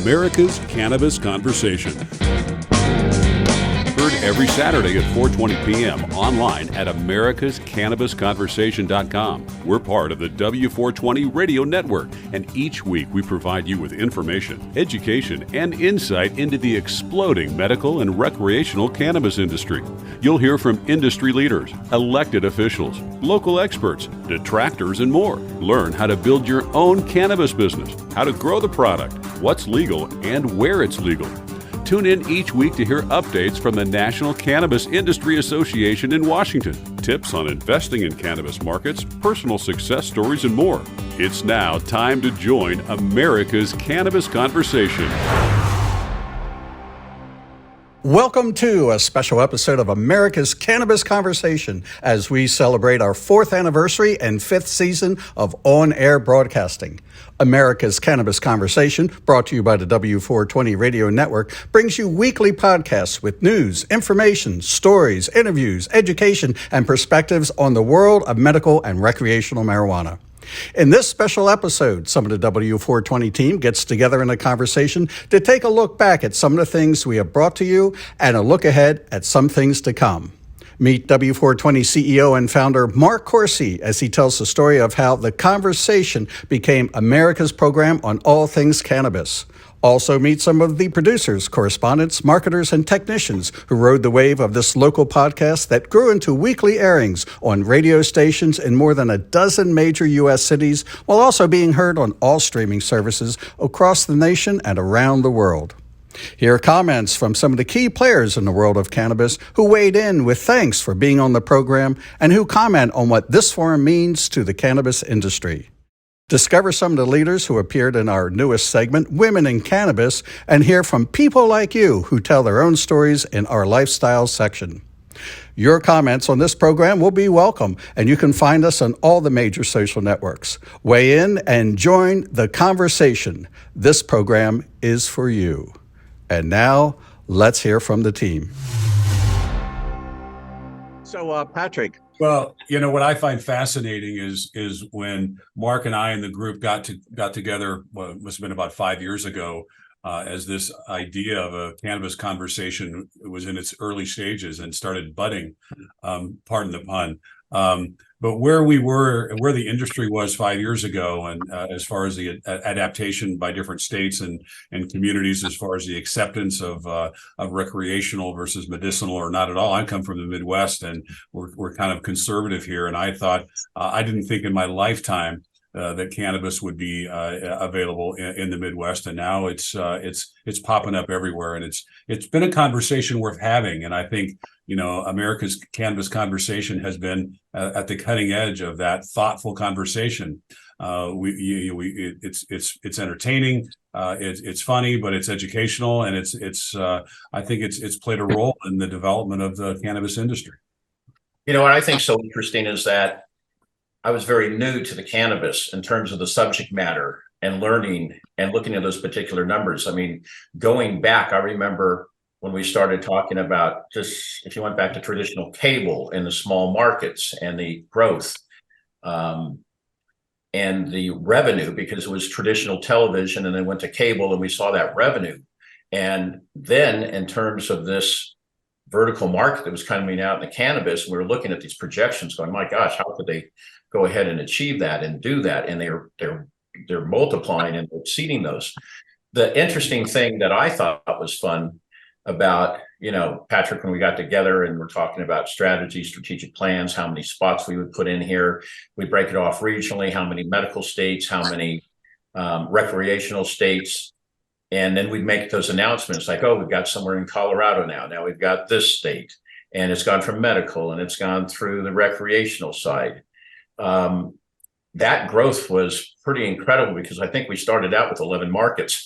America's Cannabis Conversation. Heard every Saturday at 4:20 p.m. online at americascannabisconversation.com. We're part of the W420 Radio Network, and each week we provide you with information, education, and insight into the exploding medical and recreational cannabis industry. You'll hear from industry leaders, elected officials, local experts, detractors, and more. Learn how to build your own cannabis business, how to grow the product, what's legal, and where it's legal. Tune in each week to hear updates from the National Cannabis Industry Association in Washington, tips on investing in cannabis markets, personal success stories, and more. It's now time to join America's Cannabis Conversation. Welcome to a special episode of America's Cannabis Conversation as we celebrate our 4th anniversary and 5th season of on-air broadcasting. America's Cannabis Conversation, brought to you by the W420 Radio Network, brings you weekly podcasts with news, information, stories, interviews, education, and perspectives on the world of medical and recreational marijuana. In this special episode, some of the W420 team gets together in a conversation to take a look back at some of the things we have brought to you and a look ahead at some things to come. Meet W420 CEO and founder Mark Corsi as he tells the story of how The Conversation became America's program on all things cannabis. Also meet some of the producers, correspondents, marketers, and technicians who rode the wave of this local podcast that grew into weekly airings on radio stations in more than a dozen major U.S. cities, while also being heard on all streaming services across the nation and around the world. Here are comments from some of the key players in the world of cannabis who weighed in with thanks for being on the program and who comment on what this forum means to the cannabis industry. Discover some of the leaders who appeared in our newest segment, Women in Cannabis, and hear from people like you who tell their own stories in our lifestyle section. Your comments on this program will be welcome, and you can find us on all the major social networks. Weigh in and join the conversation. This program is for you. And now, let's hear from the team. So, Patrick. Well, you know what I find fascinating is when Mark and I and the group got together. Well, it must have been about 5 years ago, as this idea of a cannabis conversation was in its early stages and started budding. Pardon the pun. But where we were, where the industry was 5 years ago, and as far as the adaptation by different states and communities, as far as the acceptance of recreational versus medicinal or not at all. I come from the Midwest, and we're kind of conservative here. And I thought I didn't think in my lifetime that cannabis would be available in the Midwest, and now it's popping up everywhere, and it's been a conversation worth having. And I think, you know, America's Cannabis Conversation has been at the cutting edge of that thoughtful conversation. It's entertaining, it's funny, but it's educational, and I think it's played a role in the development of the cannabis industry. You know what I think so interesting is that I was very new to the cannabis in terms of the subject matter and learning and looking at those particular numbers. I mean, going back, I remember when we started talking about just, if you went back to traditional cable in the small markets and the growth and the revenue, because it was traditional television and then went to cable and we saw that revenue. And then in terms of this vertical market that was coming out in the cannabis, we were looking at these projections going, my gosh, how could they go ahead and achieve that and do that? And they're multiplying and exceeding those. The interesting thing that I thought was fun about, you know, Patrick, when we got together and we're talking about strategy, strategic plans, how many spots we would put in here, we break it off regionally, how many medical states, how many recreational states. And then we'd make those announcements like, oh, we've got somewhere in Colorado now. Now we've got this state, and it's gone from medical and it's gone through the recreational side. That growth was pretty incredible because I think we started out with 11 markets.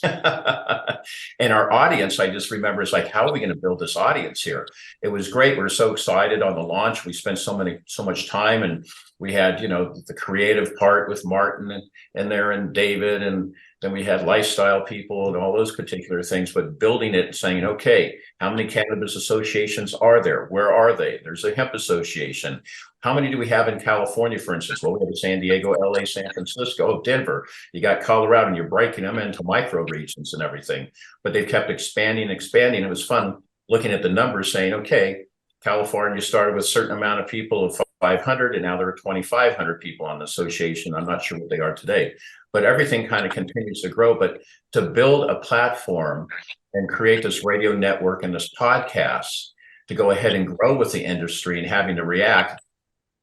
And our audience, I just remember, is like, how are we going to build this audience here? It was great. We were so excited on the launch. We spent so much time, and we had, you know, the creative part with Martin and there and David, and then we had lifestyle people and all those particular things, but building it and saying, okay, how many cannabis associations are there? Where are they? There's a hemp association. How many do we have in California, for instance? Well, we have San Diego, LA, San Francisco, Denver, you got Colorado, and you're breaking them into micro regions and everything. But they've kept expanding. It was fun looking at the numbers saying, okay, California started with a certain amount of people of 500, and now there are 2,500 people on the association. I'm not sure what they are today, but everything kind of continues to grow. But to build a platform and create this radio network and this podcast to go ahead and grow with the industry and having to react,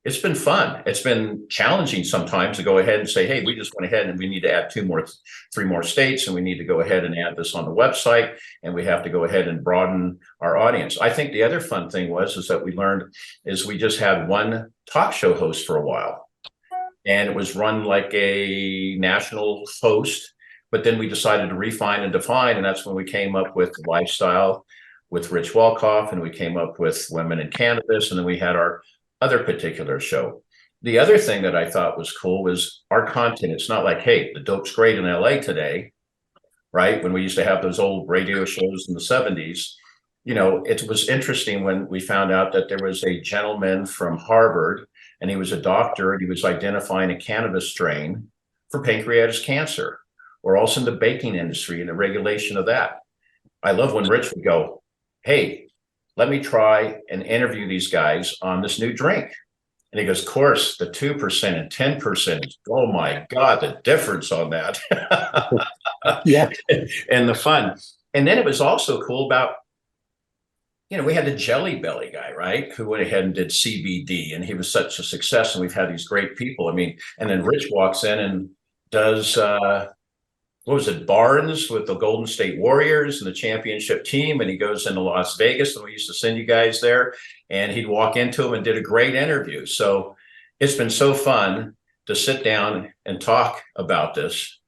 it's been fun. It's been challenging sometimes to go ahead and say, hey, we just went ahead and we need to add 3 more states, and we need to go ahead and add this on the website, and we have to go ahead and broaden our audience. I think the other fun thing is that we learned is we just had one talk show host for a while, and it was run like a national host, but then we decided to refine and define, and that's when we came up with Lifestyle with Rich Welkoff, and we came up with Women in Cannabis, and then we had our other particular show. The other thing that I thought was cool was our content. It's not like, hey, the dope's great in LA today, right? When we used to have those old radio shows in the 70s, it was interesting when we found out that there was a gentleman from Harvard, and he was a doctor, and he was identifying a cannabis strain for pancreatic cancer, or also in the baking industry and the regulation of that. I love when Rich would go, hey, let me try and interview these guys on this new drink. And he goes, of course, the 2% and 10%, oh my God, the difference on that. Yeah. And the fun. And then it was also cool about, we had the Jelly Belly guy, right? Who went ahead and did CBD, and he was such a success. And we've had these great people. And then Rich walks in and does, what was it, Barnes with the Golden State Warriors and the championship team, and he goes into Las Vegas, and we used to send you guys there, and he'd walk into them and did a great interview. So it's been so fun to sit down and talk about this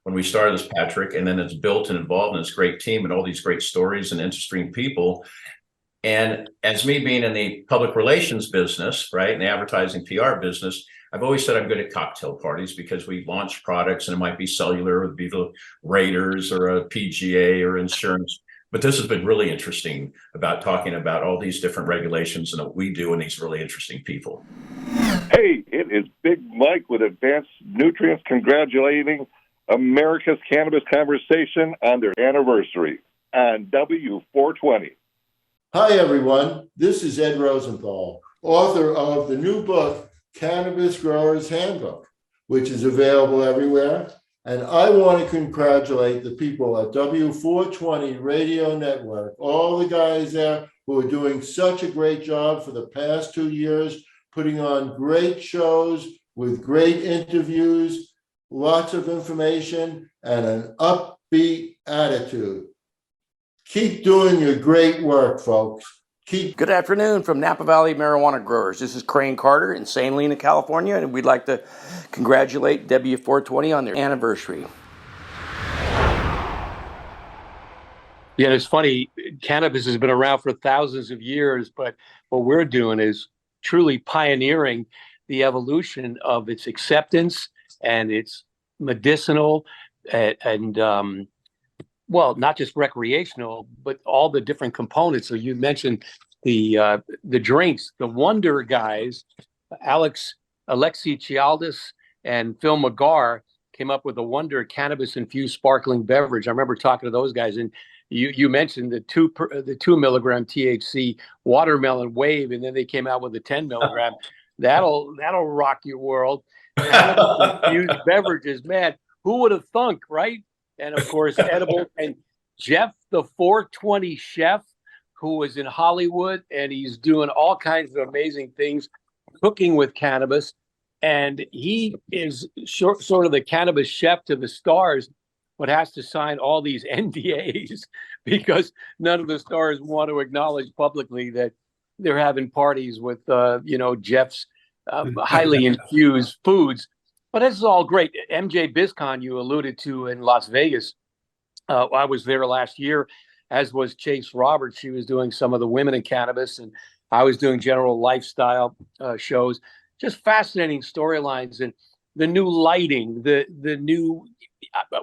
when we started this, Patrick, and then it's built and involved in this great team and all these great stories and interesting people. And as me being in the public relations business, right, and the advertising PR business, I've always said I'm good at cocktail parties because we launch products, and it might be cellular, it would be the Raiders or a PGA or insurance. But this has been really interesting about talking about all these different regulations and what we do and these really interesting people. Hey, it is Big Mike with Advanced Nutrients congratulating America's Cannabis Conversation on their anniversary on W420. Hi, everyone. This is Ed Rosenthal, author of the new book, Cannabis Growers Handbook, which is available everywhere. And I want to congratulate the people at W420 Radio Network, all the guys there who are doing such a great job for the past 2 years, putting on great shows with great interviews, lots of information, and an upbeat attitude. Keep doing your great work, folks. Good afternoon from Napa Valley Marijuana Growers. This is Crane Carter in San Lena, California, and we'd like to congratulate W420 on their anniversary. Yeah, it's funny. Cannabis has been around for thousands of years, but what we're doing is truly pioneering the evolution of its acceptance and its medicinal and well, not just recreational, but all the different components. So you mentioned the drinks, the Wonder guys, Alexi Chialdis and Phil McGarr came up with a Wonder cannabis infused sparkling beverage. I remember talking to those guys, and you mentioned the 2 milligram THC watermelon wave, and then they came out with the 10 milligram. That'll rock your world. Cannabis infused beverages, man. Who would have thunk, right? And of course, edible. And Jeff, the 420 chef, who was in Hollywood, and he's doing all kinds of amazing things, cooking with cannabis. And he is sort of the cannabis chef to the stars, but has to sign all these NDAs because none of the stars want to acknowledge publicly that they're having parties with, Jeff's highly infused foods. But this is all great. MJ BizCon, you alluded to in Las Vegas. I was there last year, as was Chase Roberts. She was doing some of the women in cannabis, and I was doing general lifestyle shows. Just fascinating storylines and the new lighting, the new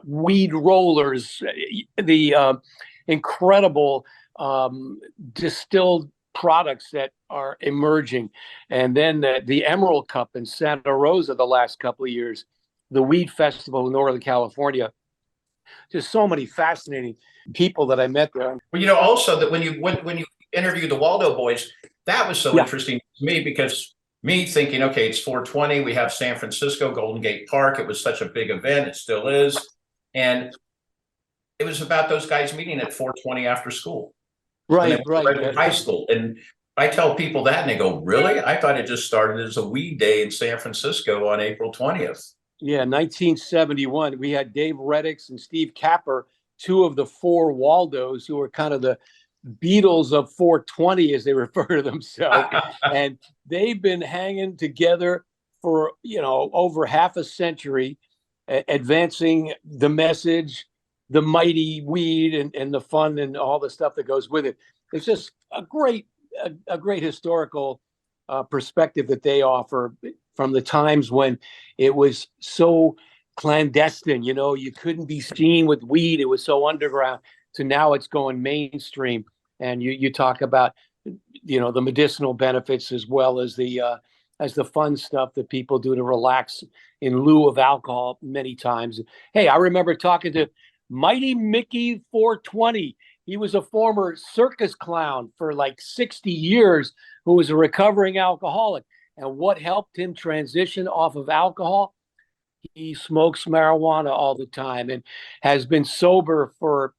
weed rollers, the incredible distilled products that are emerging. And then the Emerald Cup in Santa Rosa the last couple of years, the Weed Festival in Northern California. Just so many fascinating people that I met there. Well, also that when you interviewed the Waldo boys, that was so interesting to me, because me thinking, okay, it's 420, we have San Francisco, Golden Gate Park. It was such a big event, it still is. And it was about those guys meeting at 420 after school. Right. In high school. And I tell people that and they go, really? I thought it just started as a weed day in San Francisco on April 20th. Yeah, 1971. We had Dave Reddix and Steve Capper, two of the four Waldos, who were kind of the Beatles of 420, as they refer to themselves. And they've been hanging together for, over half a century, advancing the message, the mighty weed and the fun and all the stuff that goes with it. It's just a great historical perspective that they offer from the times when it was so clandestine. You couldn't be seen with weed. It was so underground. To now it's going mainstream. And you talk about, the medicinal benefits as well as the fun stuff that people do to relax in lieu of alcohol many times. Hey, I remember talking to Mighty Mickey 420. He was a former circus clown for like 60 years who was a recovering alcoholic. And what helped him transition off of alcohol? He smokes marijuana all the time and has been sober for,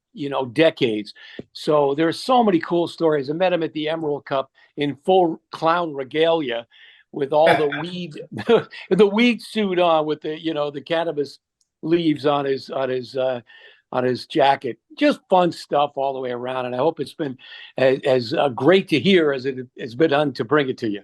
decades. So there's so many cool stories. I met him at the Emerald Cup in full clown regalia with all the weed, the weed suit on with the cannabis leaves on his jacket. Just fun stuff all the way around. And I hope it's been as great to hear as it has been done to bring it to you.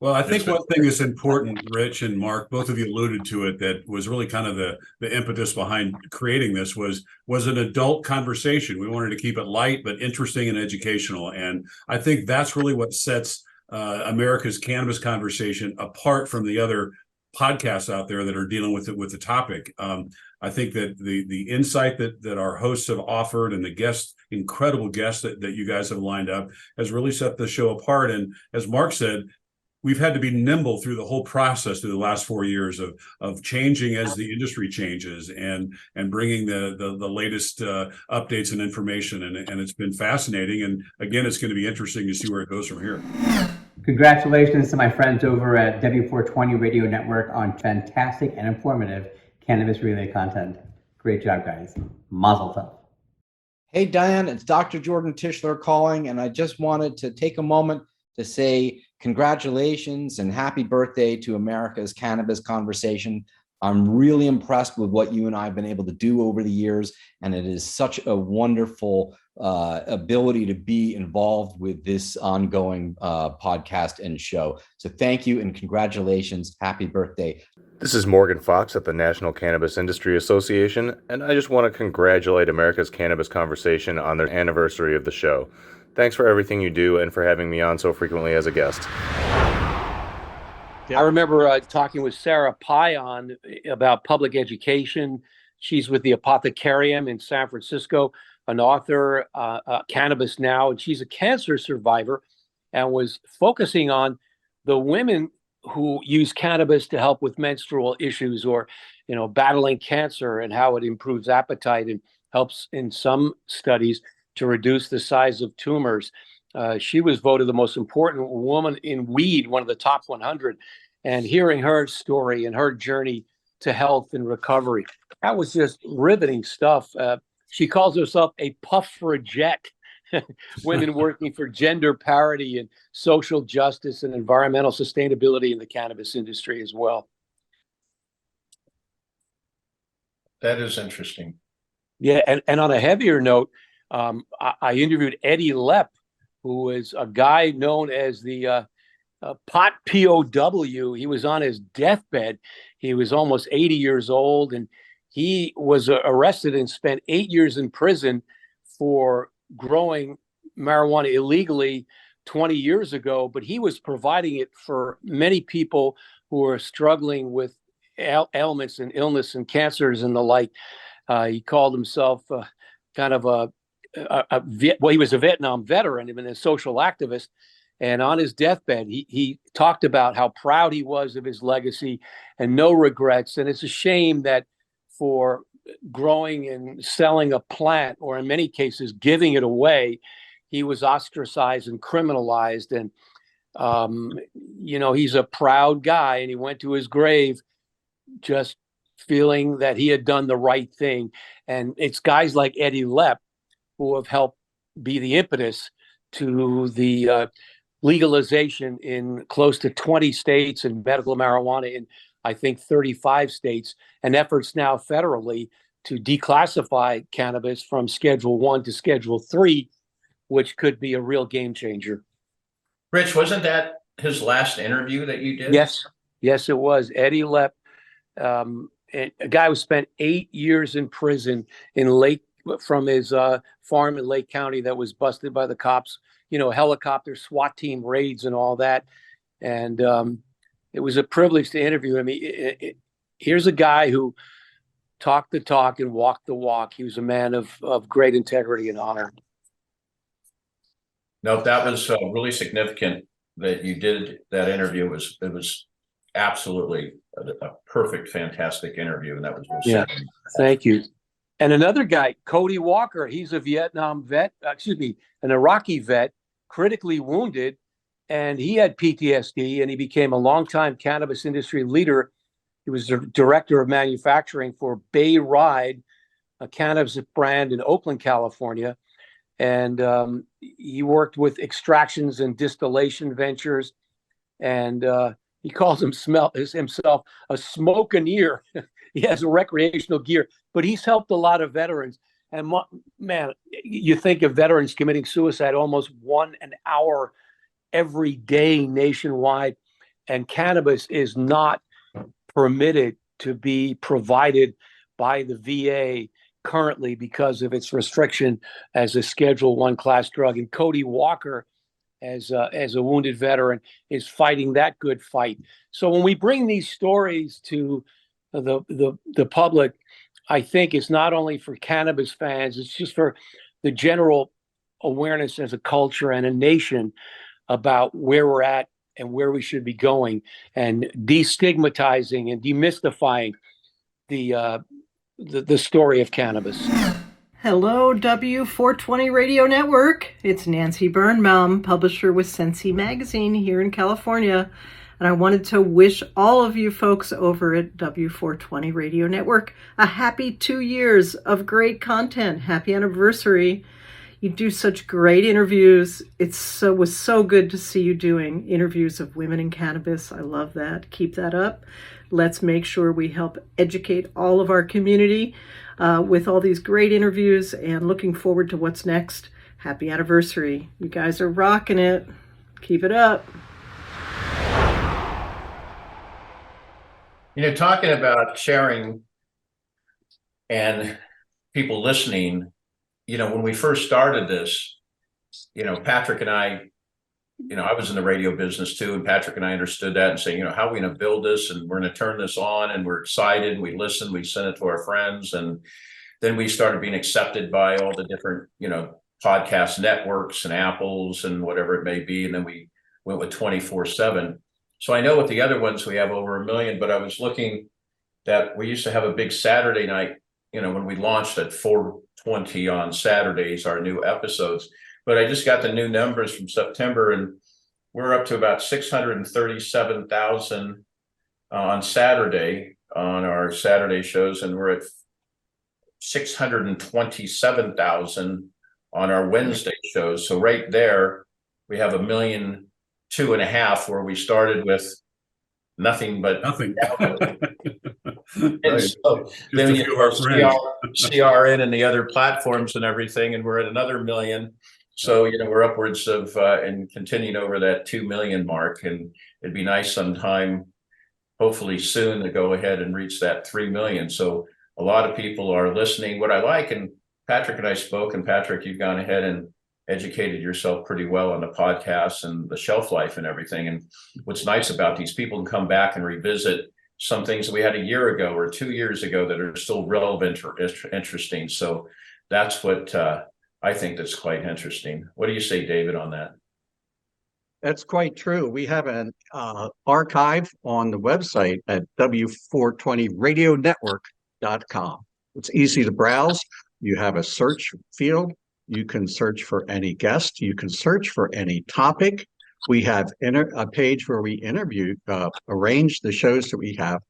Well, I think one thing that's important, Rich and Mark, both of you alluded to it, that was really kind of the impetus behind creating this was an adult conversation. We wanted to keep it light, but interesting and educational. And I think that's really what sets America's Cannabis Conversation apart from the other podcasts out there that are dealing with the topic. I think that the insight that our hosts have offered and the incredible guests that you guys have lined up has really set the show apart. And as Mark said, we've had to be nimble through the whole process through the last 4 years of changing as the industry changes and bringing the latest updates and information. And it's been fascinating. And again, it's going to be interesting to see where it goes from here. Congratulations to my friends over at W420 Radio Network on fantastic and informative cannabis relay content. Great job, guys. Mazel tov. Hey, Diane, it's Dr. Jordan Tischler calling, and I just wanted to take a moment to say congratulations and happy birthday to America's Cannabis Conversation. I'm really impressed with what you and I have been able to do over the years, and it is such a wonderful ability to be involved with this ongoing podcast and show. So thank you and congratulations. Happy birthday. This is Morgan Fox at the National Cannabis Industry Association, and I just want to congratulate America's Cannabis Conversation on their anniversary of the show. Thanks for everything you do and for having me on so frequently as a guest. I remember talking with Sarah Pion about public education. She's with the Apothecarium in San Francisco, an author, Cannabis Now, and she's a cancer survivor and was focusing on the women who use cannabis to help with menstrual issues or, battling cancer and how it improves appetite and helps in some studies to reduce the size of tumors. She was voted the most important woman in weed, one of the top 100. And hearing her story and her journey to health and recovery, that was just riveting stuff. She calls herself a puffragette, women working for gender parity and social justice and environmental sustainability in the cannabis industry as well. That is interesting. Yeah, and on a heavier note, I interviewed Eddie Lepp, who is a guy known as the pot POW. He was on his deathbed. He was almost 80 years old, and he was arrested and spent 8 years in prison for growing marijuana illegally 20 years ago. But he was providing it for many people who are struggling with ailments and illness and cancers and the like. He called himself kind of he was a Vietnam veteran and a social activist. And on his deathbed, he talked about how proud he was of his legacy and no regrets. And it's a shame that for growing and selling a plant, or in many cases giving it away, he was ostracized and criminalized. And he's a proud guy, and he went to his grave just feeling that he had done the right thing. And it's guys like Eddie Lepp who have helped be the impetus to the legalization in close to 20 states and medical marijuana in, I think, 35 states, and efforts now federally to declassify cannabis from Schedule 1 to Schedule 3, which could be a real game changer. Rich, wasn't that his last interview that you did? Yes, it was. Eddie Lepp, a guy who spent 8 years in prison from his farm in Lake County that was busted by the cops, helicopter SWAT team raids and all that. And it was a privilege to interview him. Here's a guy who talked the talk and walked the walk. He was a man of great integrity and honor. No, that was really significant that you did that interview. It was absolutely a perfect, fantastic interview, and that was Thank you. And another guy, Cody Walker, he's a Vietnam vet, an Iraqi vet, critically wounded, and he had PTSD, and he became a longtime cannabis industry leader. He was the director of manufacturing for Bay Ride, a cannabis brand in Oakland, California. And he worked with extractions and distillation ventures, and he calls himself a smokeneer. He has a recreational gear, but he's helped a lot of veterans. And man, you think of veterans committing suicide almost 1 hour every day nationwide, and cannabis is not permitted to be provided by the VA currently because of its restriction as a Schedule 1 class drug. And Cody Walker, as a wounded veteran, is fighting that good fight. So when we bring these stories to the public, I think it's not only for cannabis fans, it's just for the general awareness as a culture and a nation about where we're at and where we should be going, and destigmatizing and demystifying the story of cannabis. Hello, W420 Radio Network. It's Nancy Birnbaum, publisher with Sensi Magazine here in California. And I wanted to wish all of you folks over at W420 Radio Network a happy 2 years of great content. Happy anniversary. You do such great interviews. It was so good to see you doing interviews of women in cannabis. I love that. Keep that up. Let's make sure we help educate all of our community with all these great interviews, and looking forward to what's next. Happy anniversary. You guys are rocking it. Keep it up. Talking about sharing and people listening, when we first started this, Patrick and I was in the radio business too, and Patrick and I understood that and saying, how are we going to build this, and we're going to turn this on, and we're excited. We listen, we send it to our friends, and then we started being accepted by all the different, podcast networks and Apples and whatever it may be. And then we went with 24/7. So I know with the other ones, we have over 1 million, but I was looking that we used to have a big Saturday night, when we launched at 4:20 on Saturdays, our new episodes. But I just got the new numbers from September, and we're up to about 637,000 on Saturday on our Saturday shows, and we're at 627,000 on our Wednesday shows. So right there, we have 1.5 million, where we started with nothing. Right. And so then you have CRN and the other platforms and everything, and we're at another 1 million. So, we're upwards of and continuing over that 2 million mark. And it'd be nice sometime, hopefully soon, to go ahead and reach that 3 million. So a lot of people are listening. What I like, and Patrick and I spoke, and Patrick, you've gone ahead and educated yourself pretty well on the podcast and the shelf life and everything. And what's nice about these, people can come back and revisit some things that we had a year ago or 2 years ago that are still relevant or interesting. So that's what I think that's quite interesting. What do you say, David, on that? That's quite true. We have an archive on the website at w420radionetwork.com. It's easy to browse. You have a search field. You can search for any guest. You can search for any topic. We have a page where we arrange the shows that we have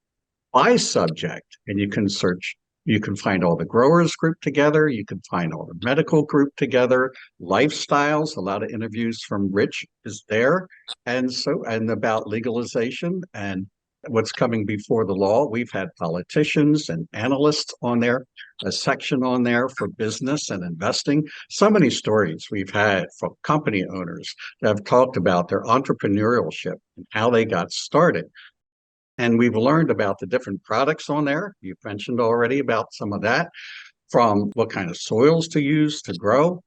by subject, and you can search. You can find all the growers grouped together. You can find all the medical group together, lifestyles. A lot of interviews from Rich is there, and about legalization and what's coming before the law. We've had politicians and analysts on there, a section on there for business and investing. So many stories we've had from company owners that have talked about their entrepreneurship and how they got started. And we've learned about the different products on there. You've mentioned already about some of that, from what kind of soils to use to grow,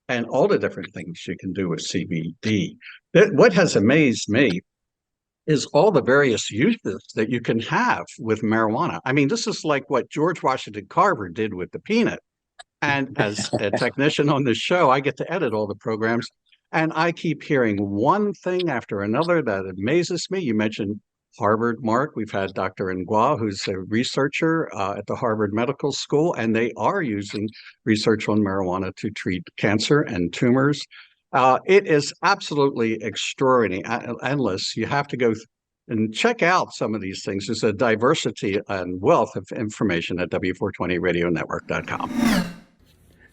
and all the different things you can do with CBD. What has amazed me is all the various uses that you can have with marijuana. I mean, this is like what George Washington Carver did with the peanut. And as a technician on this show, I get to edit all the programs. And I keep hearing one thing after another that amazes me. You mentioned Harvard, Mark. We've had Dr. Ngwa, who's a researcher at the Harvard Medical School, and they are using research on marijuana to treat cancer and tumors. It is absolutely extraordinary, endless. You have to go and check out some of these things. There's a diversity and wealth of information at w420radionetwork.com.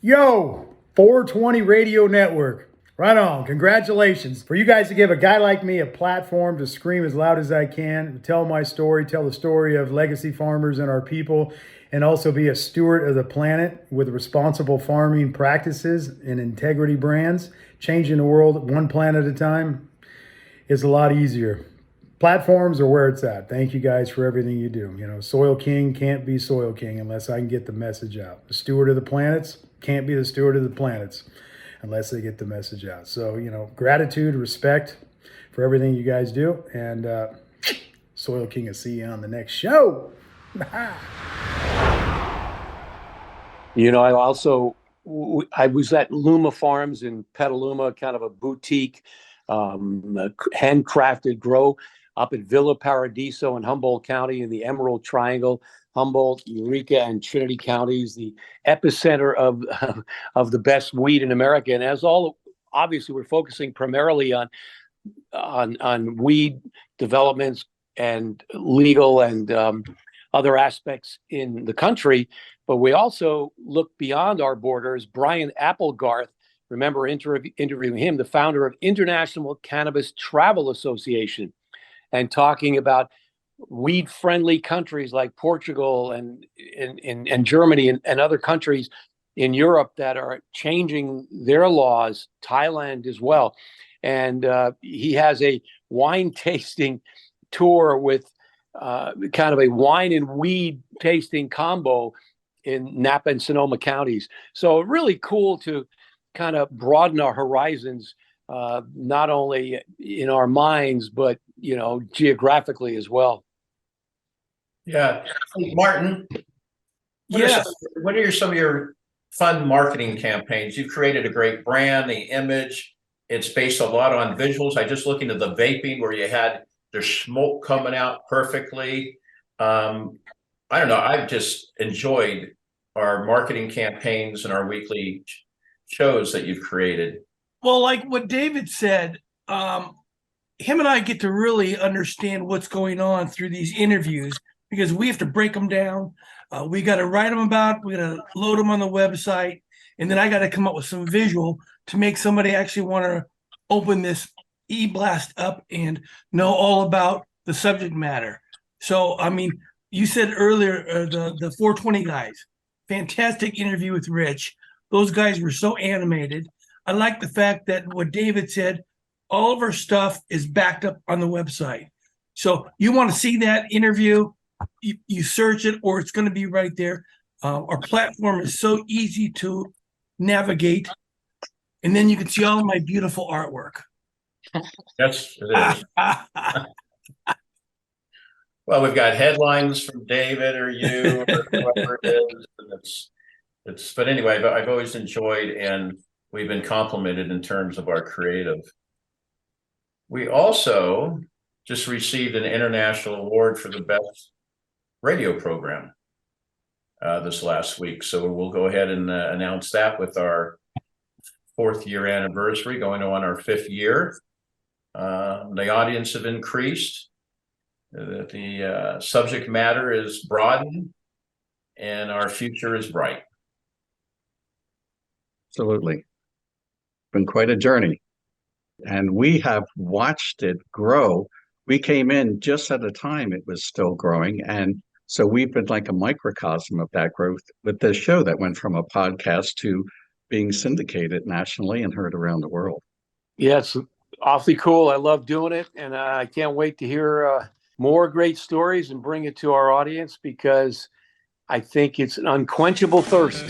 Yo, 420 Radio Network. Right on. Congratulations. For you guys to give a guy like me a platform to scream as loud as I can, tell my story, tell the story of legacy farmers and our people, and also be a steward of the planet with responsible farming practices and integrity brands, changing the world one plant at a time, is a lot easier. Platforms are where it's at. Thank you guys for everything you do. You know, Soil King can't be Soil King unless I can get the message out. The steward of the planets can't be the steward of the planets unless they get the message out. So, you know, gratitude, respect for everything you guys do. And Soil King will see you on the next show. You know, I was at Luma Farms in Petaluma, kind of a boutique, handcrafted grow up in Villa Paradiso in Humboldt County in the Emerald Triangle, Humboldt, Eureka, and Trinity counties, the epicenter of the best weed in America. And obviously, we're focusing primarily on weed developments and legal and other aspects in the country. But we also look beyond our borders. Brian Applegarth, remember interviewing him, the founder of International Cannabis Travel Association, and talking about weed-friendly countries like Portugal and Germany and other countries in Europe that are changing their laws, Thailand as well. And he has a wine tasting tour with kind of a wine and weed tasting combo in Napa and Sonoma counties. So really cool to kind of broaden our horizons, not only in our minds, but, you know, geographically as well. Yeah. Martin, what are some of your fun marketing campaigns? You've created a great brand, the image. It's based a lot on visuals. I just looked into the vaping where you had the smoke coming out perfectly. I don't know. I've just enjoyed our marketing campaigns and our weekly shows that you've created. Well, like what David said, him and I get to really understand what's going on through these interviews because we have to break them down. We got to write them about, we got to load them on the website, and then I got to come up with some visual to make somebody actually want to open this e-blast up and know all about the subject matter. So, I mean, you said earlier, the 420 guys, fantastic interview with Rich. Those guys were so animated. I like the fact that what David said, all of our stuff is backed up on the website. So you want to see that interview, you search it, or it's going to be right there. Our platform is so easy to navigate. And then you can see all of my beautiful artwork. Yes, it is. Well, we've got headlines from David or you or whoever it is. And but anyway, I've always enjoyed, and we've been complimented in terms of our creative. We also just received an international award for the best radio program this last week. So we'll go ahead and announce that with our 4th year anniversary, going on our 5th year. The audience have increased. The subject matter is broadened, and our future is bright. Absolutely. Been quite a journey. And we have watched it grow. We came in just at a time it was still growing. And so we've been like a microcosm of that growth with this show that went from a podcast to being syndicated nationally and heard around the world. Yeah, it's awfully cool. I love doing it. And I can't wait to hear more great stories and bring it to our audience, because I think it's an unquenchable thirst.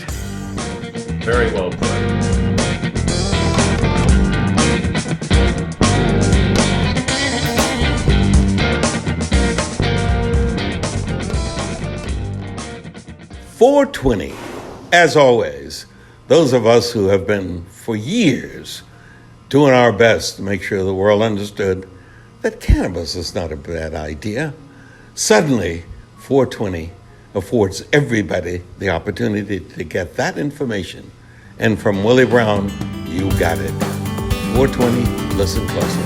Very well put. .420, as always, those of us who have been for years doing our best to make sure the world understood that cannabis is not a bad idea. Suddenly, .420 affords everybody the opportunity to get that information. And from Willie Brown, you got it. .420, listen closely.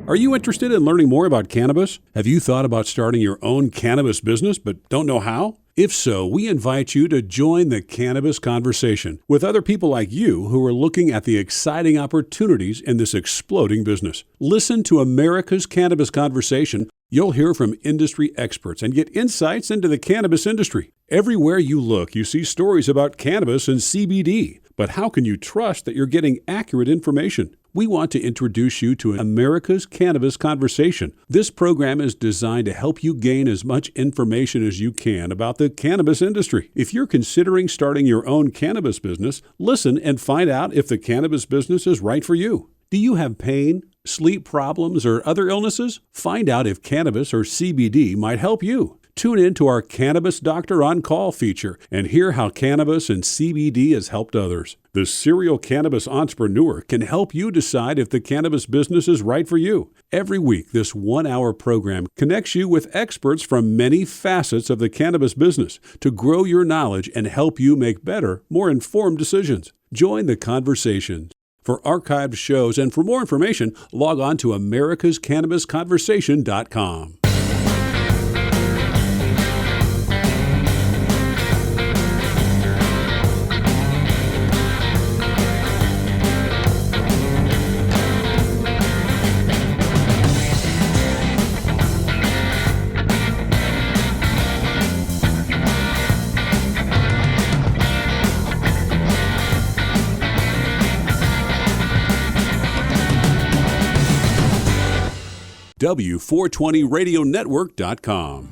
Are you interested in learning more about cannabis? Have you thought about starting your own cannabis business but don't know how? If so, we invite you to join the Cannabis Conversation with other people like you who are looking at the exciting opportunities in this exploding business. Listen to America's Cannabis Conversation. You'll hear from industry experts and get insights into the cannabis industry. Everywhere you look, you see stories about cannabis and CBD. But how can you trust that you're getting accurate information? We want to introduce you to America's Cannabis Conversation. This program is designed to help you gain as much information as you can about the cannabis industry. If you're considering starting your own cannabis business, listen and find out if the cannabis business is right for you. Do you have pain, sleep problems, or other illnesses? Find out if cannabis or CBD might help you. Tune in to our Cannabis Doctor on Call feature and hear how cannabis and CBD has helped others. The serial cannabis entrepreneur can help you decide if the cannabis business is right for you. Every week, this 1-hour program connects you with experts from many facets of the cannabis business to grow your knowledge and help you make better, more informed decisions. Join the conversation. For archived shows and for more information, log on to americascannabisconversation.com. W420radionetwork.com.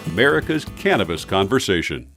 America's Cannabis Conversation.